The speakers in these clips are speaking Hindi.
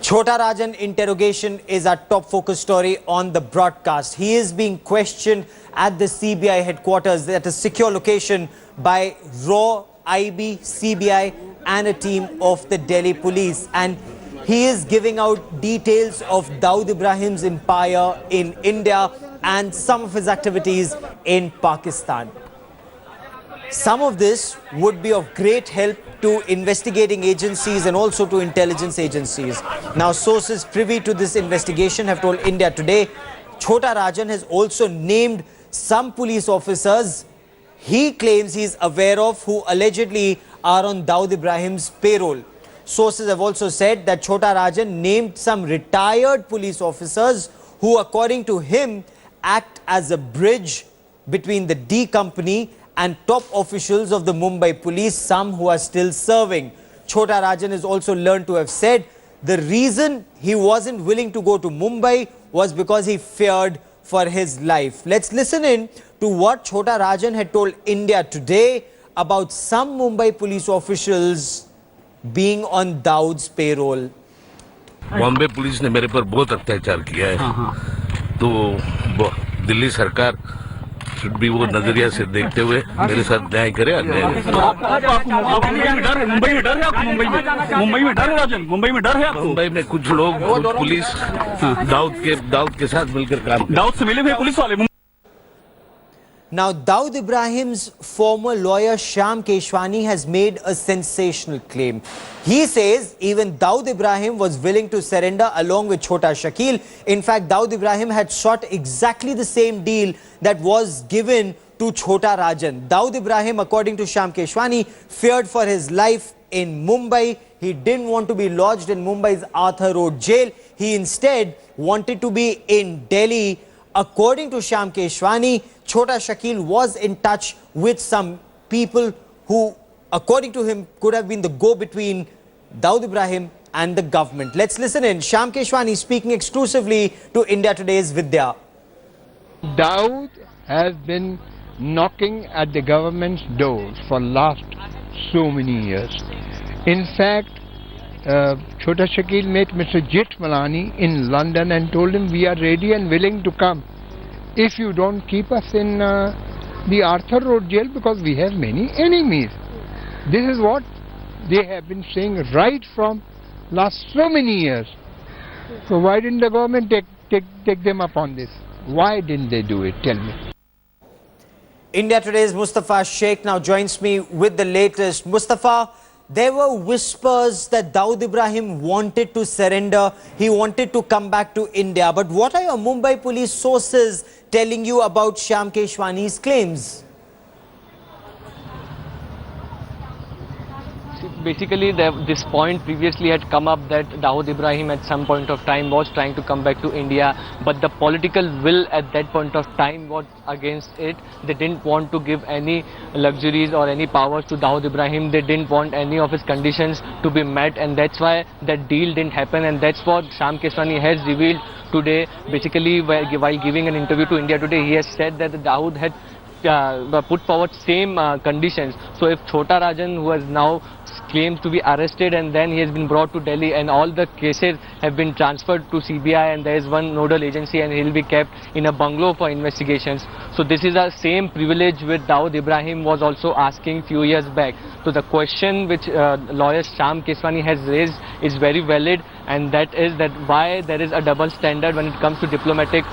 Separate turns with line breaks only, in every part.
Chhota Rajan interrogation is our top focus story on the broadcast. He is being questioned at the CBI headquarters at a secure location by RAW, IB, CBI and a team of the Delhi police. And he is giving out details of Dawood Ibrahim's empire in India and some of his activities in Pakistan. Some of this would be of great help to investigating agencies and also to intelligence agencies. Now, sources privy to this investigation have told India Today, Chhota Rajan has also named some police officers he claims he is aware of who allegedly are on Dawood Ibrahim's payroll. Sources have also said that Chhota Rajan named some retired police officers who, according to him, act as a bridge between the D company and top officials of the Mumbai police, some who are still serving. Chhota Rajan is also learned to have said the reason he wasn't willing to go to Mumbai was because he feared for his life. Let's listen in to what Chhota Rajan had told India Today about some Mumbai police officials being on Dawood's payroll.
Bombay police ने मेरे पर बहुत अत्याचार किया है, तो दिल्ली सरकार शुड भी वो नजरिया से देखते हुए मेरे साथ न्याय करे। मुंबई में कुछ लोग पुलिस दाऊद के साथ मिलकर काम, दाऊद से मिले हुए पुलिस वाले।
Now, Dawood Ibrahim's former lawyer Shyam Keshwani has made a sensational claim. He says even Dawood Ibrahim was willing to surrender along with Chhota Shakil. In fact, Dawood Ibrahim had sought exactly the same deal that was given to Chhota Rajan. Dawood Ibrahim, according to Shyam Keshwani, feared for his life in Mumbai. He didn't want to be lodged in Mumbai's Arthur Road jail. He instead wanted to be in Delhi. According to Shyam Keshwani, Chhota Shakil was in touch with some people who, according to him, could have been the go-between Dawood Ibrahim and the government. Let's listen in. Shyam Keshwani speaking exclusively to India Today's Vidya.
Dawood has been knocking at the government's doors for last so many years. In fact, Chhota Shakil met Mr. Jethmalani in London and told him we are ready and willing to come if you don't keep us in the Arthur Road jail because we have many enemies. This is what they have been saying right from last so many years. So why didn't the government take them up on this? Why didn't they do it? Tell me.
India Today's Mustafa Sheikh now joins me with the latest. Mustafa, there were whispers that Dawood Ibrahim wanted to surrender. He wanted to come back to India. But what are your Mumbai police sources telling you about Shyam Keshwani's claims?
Basically, this point previously had come up that Dawood Ibrahim at some point of time was trying to come back to India, but the political will at that point of time was against it. They didn't want to give any luxuries or any powers to Dawood Ibrahim. They didn't want any of his conditions to be met, and that's why that deal didn't happen. And that's what Shyam Keshwani has revealed today. Basically, while giving an interview to India Today, he has said that Dawood had put forward same conditions. So if Chhota Rajan, who has now claims to be arrested and then he has been brought to Delhi and all the cases have been transferred to CBI and there is one nodal agency and he will be kept in a bungalow for investigations. So this is the same privilege which Dawood Ibrahim was also asking few years back. So the question which lawyer Shyam Keshwani has raised is very valid, and that is that why there is a double standard when it comes to diplomatic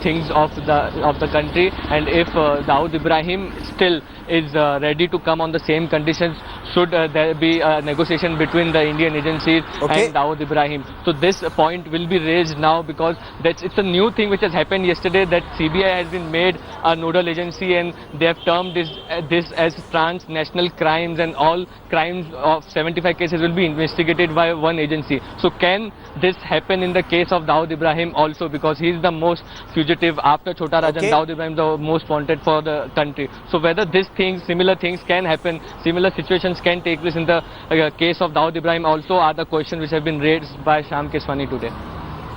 things of the country, and if Dawood Ibrahim still is ready to come on the same conditions, should there be a negotiation between the Indian agencies and Dawood Ibrahim. So this point will be raised now because it's a new thing which has happened yesterday, that CBI has been made a nodal agency and they have termed this as transnational crimes, and all crimes of 75 cases will be investigated by one agency. So can this happen in the case of Dawood Ibrahim also, because he is the most fugitive after Chhota Rajan? Dawood Ibrahim the most wanted for the country. So whether similar things can happen, similar situations can take place in the case of Dawood Ibrahim also are the questions which have been raised by Shyam Keshwani today.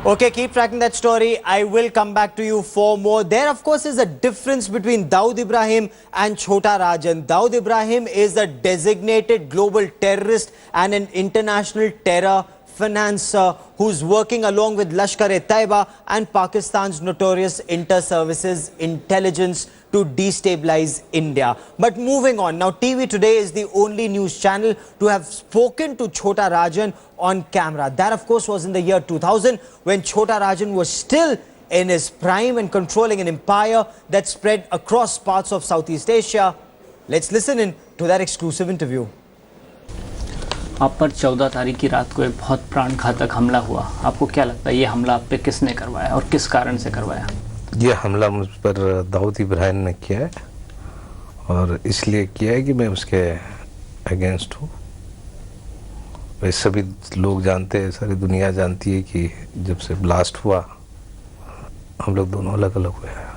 Okay, keep tracking that story. I will come back to you for more. There, of course, is a difference between Dawood Ibrahim and Chhota Rajan. Dawood Ibrahim is a designated global terrorist and an international terror financer who's working along with Lashkar-e-Taiba and Pakistan's notorious inter-services intelligence to destabilize India. But moving on, now TV Today is the only news channel to have spoken to Chhota Rajan on camera. That of course was in the year 2000 when Chhota Rajan was still in his prime and controlling an empire that spread across parts of Southeast Asia. Let's listen in to that exclusive interview.
आप पर 14 तारीख की रात को एक बहुत प्राणघातक हमला हुआ। आपको क्या लगता है ये हमला आप पे किसने करवाया और किस कारण से करवाया?
ये हमला मुझ पर दाऊद इब्राहिम ने किया है और इसलिए किया है कि मैं उसके अगेंस्ट हूँ। वे सभी लोग जानते हैं, सारी दुनिया जानती है कि जब से ब्लास्ट हुआ हम लोग दोनों अलग अलग हुए हैं।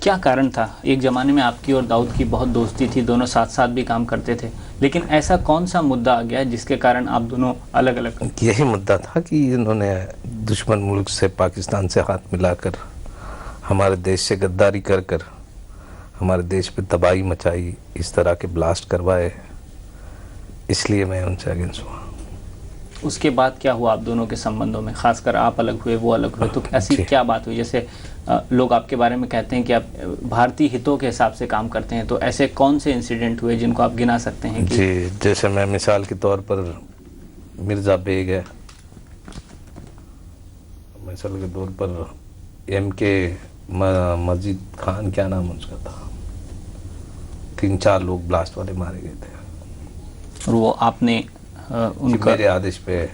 क्या कारण था? एक ज़माने में आपकी और दाऊद की बहुत दोस्ती थी, दोनों साथ साथ भी काम करते थे, लेकिन ऐसा कौन सा मुद्दा आ गया जिसके कारण आप दोनों अलग अलग?
यही मुद्दा था कि इन्होंने दुश्मन मुल्क से, पाकिस्तान से हाथ मिलाकर हमारे देश से गद्दारी कर कर हमारे देश पे तबाही मचाई, इस तरह के ब्लास्ट करवाए, इसलिए मैं उनसे अगेंस्ट हुआ।
उसके बाद क्या हुआ आप दोनों के संबंधों में? खासकर आप अलग हुए, वो अलग हुए, तो ऐसी क्या बात हुई? जैसे लोग आपके बारे में कहते हैं कि आप भारतीय हितों के हिसाब से काम करते हैं, तो ऐसे कौन से इंसिडेंट हुए जिनको आप गिना सकते हैं कि...
जी, जैसे मैं मिसाल के तौर पर मिर्ज़ा बेग है, मिसाल के तौर पर MK मजीद खान, क्या नाम उसका था, 3-4 लोग ब्लास्ट वाले मारे गए थे
और वो आपने उनका
मेरे आदेश पे।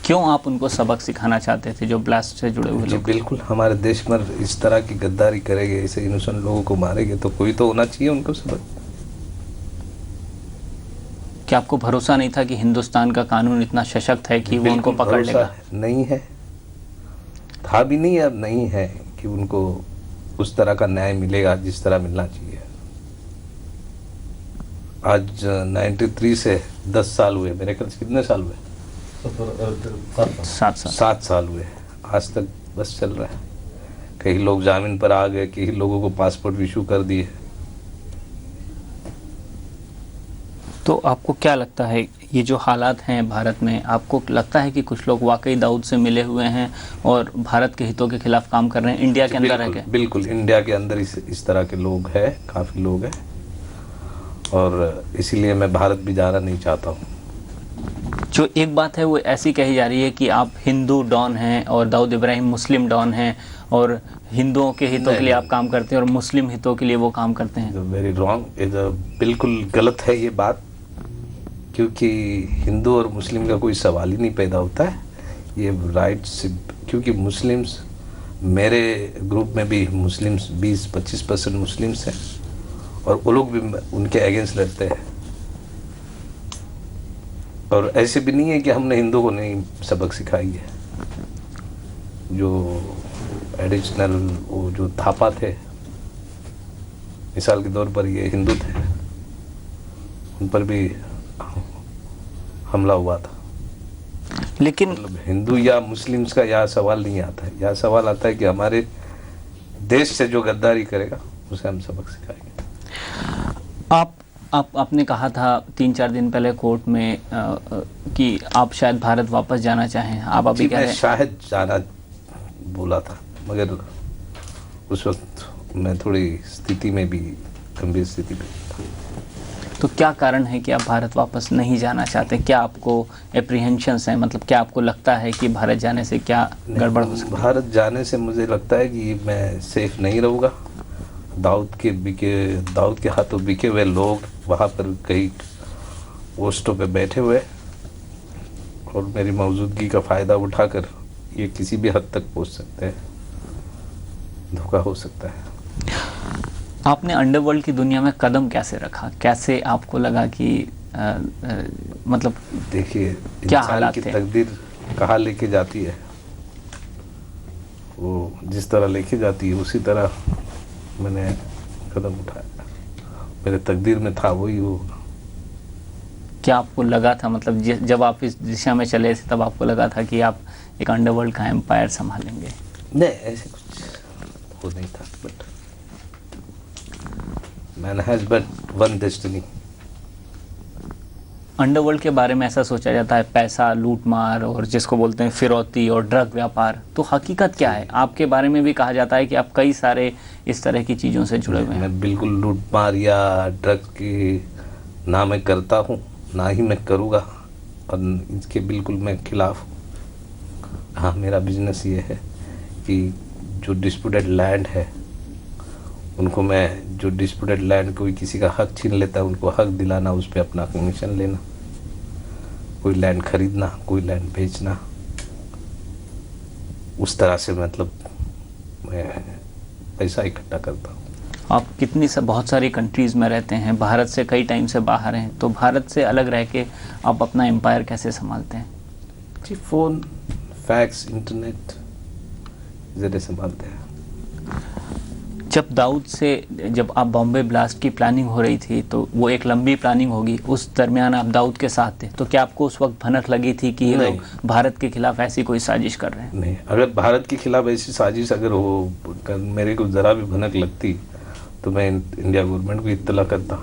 क्यों आप उनको सबक सिखाना चाहते थे जो ब्लास्ट से जुड़े हुए
जी
लोग?
बिल्कुल, हमारे देश में इस तरह की गद्दारी करेंगे, ऐसे इनोसेंट लोगों को मारेंगे तो कोई तो होना चाहिए उनको सबक।
क्या आपको भरोसा नहीं था कि हिंदुस्तान का कानून इतना सशक्त है कि वो उनको पकड़ लेगा?
नहीं है, था भी नहीं, अब नहीं है कि उनको उस तरह का न्याय मिलेगा जिस तरह मिलना चाहिए। आज 93 से 10 साल हुए, मेरे ख्याल से कितने साल हुए? 7 साल हुए। आज तक बस चल रहा है। कई लोग जामीन पर आ गए, कई लोगों को पासपोर्ट इशू कर दिए।
तो आपको क्या लगता है ये जो हालात हैं भारत में, आपको लगता है कि कुछ लोग वाकई दाऊद से मिले हुए हैं और भारत के हितों के खिलाफ काम कर रहे हैं इंडिया के अंदर रह के?
बिल्कुल, इंडिया के अंदर इस तरह के लोग हैं, काफ़ी लोग हैं, और इसीलिए मैं भारत भी जाना नहीं चाहता हूँ।
जो एक बात है वो ऐसी कही जा रही है कि आप हिंदू डॉन हैं और दाऊद इब्राहिम मुस्लिम डॉन हैं और हिंदुओं के हितों के लिए आप काम करते हैं और मुस्लिम हितों के लिए वो काम करते हैं।
वेरी रॉन्ग, बिल्कुल गलत है ये बात, क्योंकि हिंदू और मुस्लिम का कोई सवाल ही नहीं पैदा होता है। ये राइट्स, क्योंकि मुस्लिम्स, मेरे ग्रुप में भी मुस्लिम्स 20-25% मुस्लिम्स हैं और वो लोग भी उनके अगेंस्ट लड़ते हैं। और ऐसे भी नहीं है कि हमने हिंदू को नहीं सबक सिखाई है। जो एडिशनल वो जो थापा थे, मिसाल के तौर पर ये हिंदू थे, उन पर भी हमला हुआ था।
लेकिन
मतलब हिंदू या मुस्लिम्स का यहाँ सवाल नहीं आता है, यहाँ सवाल आता है कि हमारे देश से जो गद्दारी करेगा उसे हम सबक सिखाएंगे।
आपने कहा था 3-4 दिन पहले कोर्ट में कि आप शायद भारत वापस जाना चाहें। आप अभी कह रहे हैं
शायद जाना बोला था, मगर उस वक्त मैं थोड़ी स्थिति में भी, गंभीर स्थिति में था।
तो क्या कारण है कि आप भारत वापस नहीं जाना चाहते? क्या आपको एप्रीहेंशंस हैं? मतलब क्या आपको लगता है कि भारत जाने से क्या गड़बड़ हो सकती है?
भारत जाने से मुझे लगता है कि मैं सेफ नहीं रहूँगा। दाऊद के हाथों बिके हुए लोग वहाँ पर कई पोस्टों पे बैठे हुए और मेरी मौजूदगी का फ़ायदा उठाकर ये किसी भी हद तक पहुँच सकते हैं, धोखा हो सकता है।
आपने अंडरवर्ल्ड की दुनिया में कदम कैसे रखा? कैसे आपको लगा कि मतलब
देखिए,
क्या
इंसान
हालात
की
थे?
तकदीर कहाँ लेके जाती है, वो जिस तरह लेके जाती है उसी तरह मैंने कदम उठाया। मेरे तकदीर में था वही होगा।
क्या आपको लगा था, मतलब जब आप इस दिशा में चले थे तब आपको लगा था कि आप एक अंडरवर्ल्ड का एम्पायर संभालेंगे?
नहीं, ऐसे कुछ हो नहीं था, but man has but one destiny.
Underworld के बारे में ऐसा सोचा जाता है, पैसा, लूटमार और जिसको बोलते हैं फिरौती और ड्रग व्यापार, तो हकीकत क्या है? आपके बारे में भी कहा जाता है कि आप कई सारे इस तरह की चीज़ों से जुड़े हुए हैं।
मैं बिल्कुल लूटमार या ड्रग्स की ना मैं करता हूँ, ना ही मैं करूँगा, और इसके बिल्कुल मैं खिलाफ हूँ। हाँ, मेरा बिजनेस ये है कि जो डिस्प्यूटेड लैंड है उनको मैं, जो डिस्प्यूटेड लैंड कोई किसी का हक छीन लेता है उनको हक दिलाना, उस पर अपना कमीशन लेना, कोई लैंड खरीदना, कोई लैंड बेचना, उस तरह से मतलब मैं पैसा इकट्ठा करता हूँ।
आप कितनी बहुत सारी कंट्रीज़ में रहते हैं, भारत से कई टाइम से बाहर हैं, तो भारत से अलग रह के आप अपना एम्पायर कैसे संभालते हैं?
जी, फ़ोन, फैक्स, इंटरनेट ज़रिए संभालते हैं।
जब दाऊद से, जब आप बॉम्बे ब्लास्ट की प्लानिंग हो रही थी तो वो एक लंबी प्लानिंग होगी, उस दरमियान आप दाऊद के साथ थे, तो क्या आपको उस वक्त भनक लगी थी कि ये लोग भारत के खिलाफ ऐसी कोई साजिश कर रहे हैं?
नहीं, अगर भारत के खिलाफ ऐसी साजिश अगर हो, मेरे को ज़रा भी भनक लगती तो मैं इंडिया गवर्नमेंट को इत्तला करता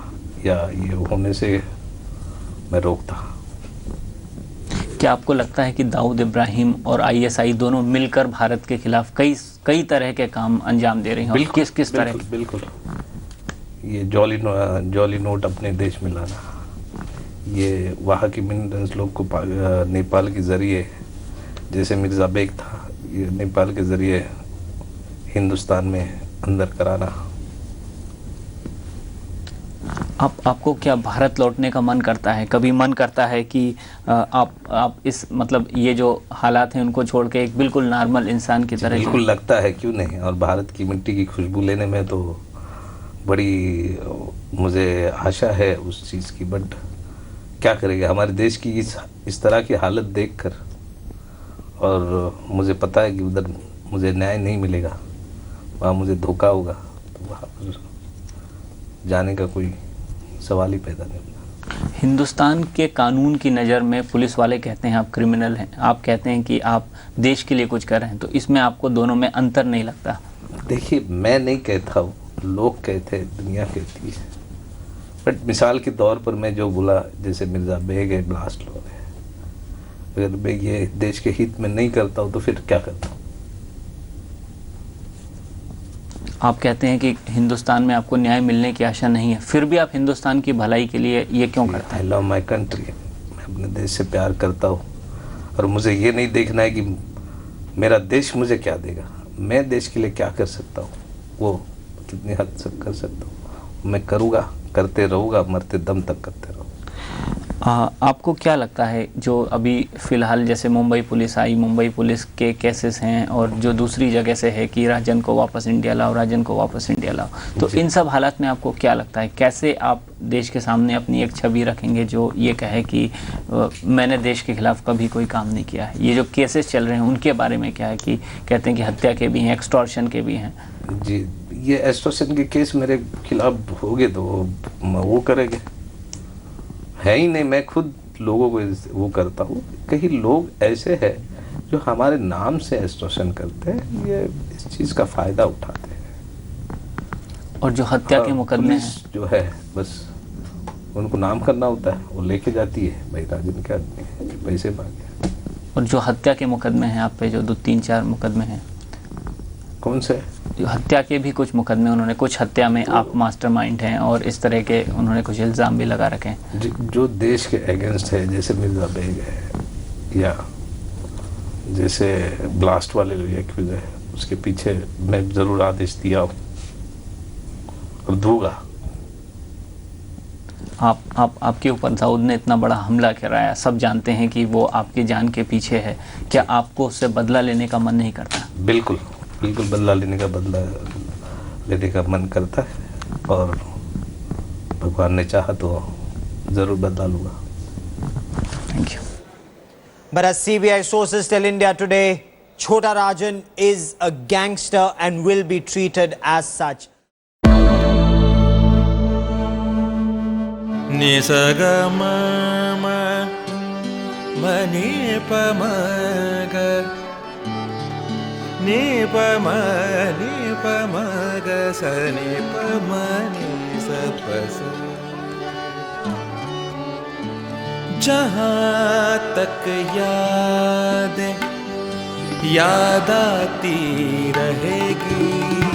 या ये होने से मैं रोकता।
क्या आपको लगता है कि दाऊद इब्राहिम और ISI दोनों मिलकर भारत के खिलाफ कई तरह के काम अंजाम दे रहे हैं?
बिल्कुल,
किस तरह?
बिल्कुल। ये जॉली नोट अपने देश में लाना, ये वहाँ की मिनरल्स लोग को नेपाल के ज़रिए, जैसे मिर्ज़ा बेग था, ये नेपाल के ज़रिए हिंदुस्तान में अंदर कराना।
आपको क्या भारत लौटने का मन करता है? कभी मन करता है कि आप इस, मतलब ये जो हालात हैं उनको छोड़ के एक बिल्कुल नॉर्मल इंसान की तरह?
बिल्कुल लगता है, क्यों नहीं। और भारत की मिट्टी की खुशबू लेने में तो बड़ी मुझे आशा है उस चीज़ की, बट क्या करेंगे हमारे देश की इस तरह की हालत देखकर, और मुझे पता है कि उधर मुझे न्याय नहीं मिलेगा, वहाँ मुझे धोखा होगा, तो वहाँ पर जाने का कोई सवाल ही पैदा नहीं होता।
हिंदुस्तान के कानून की नज़र में पुलिस वाले कहते हैं आप क्रिमिनल हैं, आप कहते हैं कि आप देश के लिए कुछ कर रहे हैं, तो इसमें आपको दोनों में अंतर नहीं लगता?
देखिए, मैं नहीं कहता हूँ, लोग कहते हैं, दुनिया कहती है, बट मिसाल के तौर पर मैं जो बोला, जैसे मिर्ज़ा बेग है, ब्लास्ट लोग है, अगर मैं ये देश के हित में नहीं करता हूँ तो फिर क्या करता हूँ?
आप कहते हैं कि हिंदुस्तान में आपको न्याय मिलने की आशा नहीं है, फिर भी आप हिंदुस्तान की भलाई के लिए ये क्यों करते हैं?
आई लव माई कंट्री, मैं अपने देश से प्यार करता हूँ, और मुझे ये नहीं देखना है कि मेरा देश मुझे क्या देगा, मैं देश के लिए क्या कर सकता हूँ, वो कितनी हद तक कर सकता हूँ, मैं करूँगा, करते रहूँगा, मरते दम तक करते रहूँगा।
आपको क्या लगता है जो अभी फ़िलहाल जैसे मुंबई पुलिस आई, मुंबई पुलिस के केसेस हैं, और जो दूसरी जगह से है कि राजन को वापस इंडिया लाओ, राजन को वापस इंडिया लाओ, तो इन सब हालात में आपको क्या लगता है, कैसे आप देश के सामने अपनी एक छवि रखेंगे जो ये कहे कि मैंने देश के खिलाफ कभी कोई काम नहीं किया है? ये जो केसेस चल रहे हैं उनके बारे में क्या है कि कहते हैं कि हत्या के भी हैं, एक्सटॉर्शन के भी हैं?
जी, ये एक्सटॉर्शन के केस मेरे खिलाफ होंगे तो वो करेंगे, है ही नहीं। मैं खुद लोगों को वो करता हूँ, कई लोग ऐसे हैं जो हमारे नाम से एक्सटॉर्शन करते हैं, ये इस चीज़ का फ़ायदा उठाते हैं।
और जो हत्या के मुकदमे हैं,
जो है बस उनको नाम करना होता है, वो लेके जाती है, भाई राजन के आदमी है, पैसे मांगे।
और जो हत्या के मुकदमे हैं आप पे, जो 2-3-4 मुकदमे हैं,
कौन से?
हत्या के भी कुछ मुकदमे, उन्होंने कुछ हत्या में आप मास्टरमाइंड हैं और इस तरह के उन्होंने कुछ इल्ज़ाम भी लगा रखे हैं
जो देश के अगेंस्ट है, जैसे मिर्ज़ा बेग है या जैसे ब्लास्ट वाले एक्यूज है, उसके पीछे मैं ज़रूर आदेश दिया हूँ और दूंगा।
आपके ऊपर दाऊद ने इतना बड़ा हमला कराया, सब जानते हैं कि वो आपकी जान के पीछे है, क्या आपको उससे बदला लेने का मन नहीं करता?
बिल्कुल बदला लेने का मन करता है, और भगवान ने चाहा तो ज़रूर बदला लूँगा।
Thank you.
But as CBI sources tell India today, Chhota Rajan is a gangster and will be treated as such.
Nisagama mani pamaga ni pamaga sa ni pamani sa pasa जहाँ तक याद आती रहेगी।